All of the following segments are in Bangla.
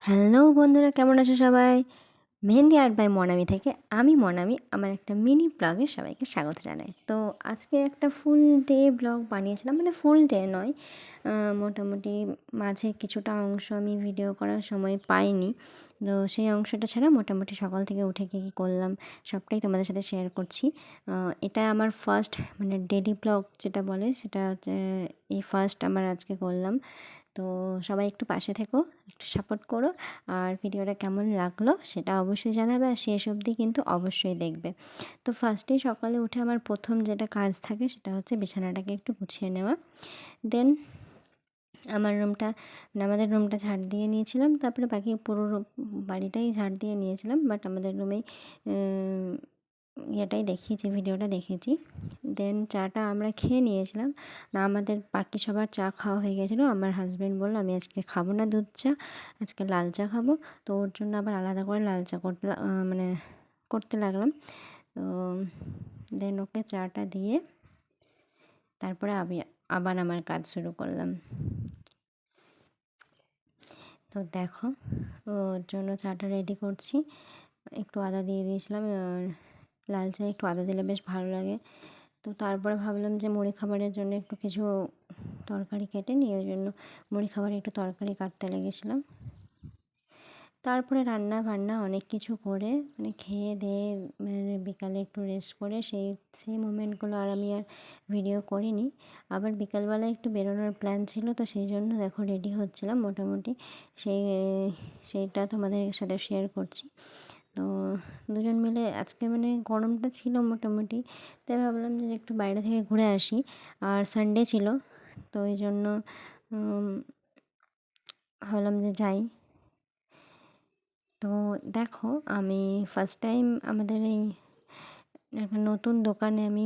হ্যালো বন্ধুরা, কেমন আছো সবাই? মেহেন্দি আর্ট বাই মনামি থেকে আমি মনামি আমার একটা মিনি ব্লগে সবাইকে স্বাগত জানাই। তো আজকে একটা ফুল ডে ব্লগ বানিয়েছিলাম, মানে ফুল ডে নয়, মোটামুটি মাঝের কিছুটা অংশ আমি ভিডিও করার সময় পাইনি। তো সেই অংশটা ছাড়া মোটামুটি সকাল থেকে উঠে কী কী করলাম সবটাই তোমাদের সাথে শেয়ার করছি। এটা আমার ফার্স্ট, মানে ডেলি ব্লগ যেটা বলে সেটা এই ফার্স্ট আমার আজকে করলাম। তো সবাই একটু পাশে থেকো, একটু সাপোর্ট করো, আর ভিডিওটা কেমন লাগলো সেটা অবশ্যই জানাবে, আর শেষ অবধি কিন্তু অবশ্যই দেখবে। তো ফার্স্টেই সকালে উঠে আমার প্রথম যেটা কাজ থাকে সেটা হচ্ছে বিছানাটাকে একটু গুছিয়ে নেওয়া। দেন আমার রুমটা, মানে আমাদের রুমটা ঝাড় দিয়ে নিয়েছিলাম, তারপরে বাকি পুরো বাড়িটাই ঝাড় দিয়ে নিয়েছিলাম, বাট আমাদের রুমেই ইয়েটাই দেখিয়েছি, ভিডিওটা দেখিয়েছি। দেন চাটা আমরা খেয়ে নিয়েছিলাম, না আমাদের বাকি সবার চা খাওয়া হয়ে গেছিলো। আমার হাজব্যান্ড বললো আমি আজকে খাবো না দুধ চা, আজকে লাল চা খাবো। তো ওর জন্য আবার আলাদা করে লাল চা করতে লাগলাম। তো দেন ওকে চাটা দিয়ে তারপরে আমি আবার আমার কাজ শুরু করলাম। তো দেখো, ওর জন্য চাটা রেডি করছি, একটু আদা দিয়ে দিয়েছিলাম, আর লাল চায়ে একটু আদা দিলে বেশ ভালো লাগে। তো তারপরে ভাবলাম যে মুড়ি খাবারের জন্য একটু কিছু তরকারি কেটে নিই, ওই জন্য মুড়ি খাবারে একটু তরকারি কাটতে লেগেছিলাম। তারপরে রান্না বান্না অনেক কিছু করে, মানে খেয়ে দেয়ে, মানে বিকালে একটু রেস্ট করে সেই মোমেন্টগুলো আর আমি আর ভিডিও করিনি। আবার বিকালবেলা একটু বেরোনোর প্ল্যান ছিল, তো সেই জন্য দেখো রেডি হচ্ছিলাম মোটামুটি, সেই সেইটা তোমাদের সাথে শেয়ার করছি। তো দুজন মিলে আজকে, মানে গরমটা ছিল মোটামুটি, তাই ভাবলাম যে একটু বাইরে থেকে ঘুরে আসি, আর সানডে ছিল, তো ওই জন্য ভাবলাম যে যাই। তো দেখো, আমি ফার্স্ট টাইম আমাদের এই একটা নতুন দোকানে আমি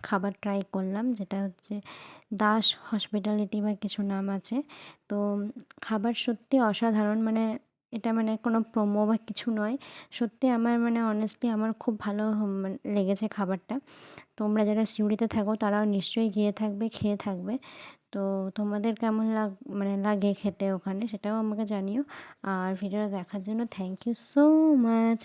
খাবার ট্রাই করলাম, যেটা হচ্ছে দাস হসপিটালিটি বা কিছু নাম আছে। তো খাবার সত্যি অসাধারণ, মানে এটা মানে কোনো প্রোমো বা কিছু নয়, সত্যি আমার মানে অনেস্টলি আমার খুব ভালো লেগেছে খাবারটা। তোমরা যারা সিউড়িতে থাকো তারাও নিশ্চয়ই গিয়ে থাকবে, খেয়ে থাকবে। তো তোমাদের কেমন মানে লাগে খেতে ওখানে, সেটাও আমাকে জানিও। আর ভিডিওটা দেখার জন্য থ্যাংক ইউ সো মাচ।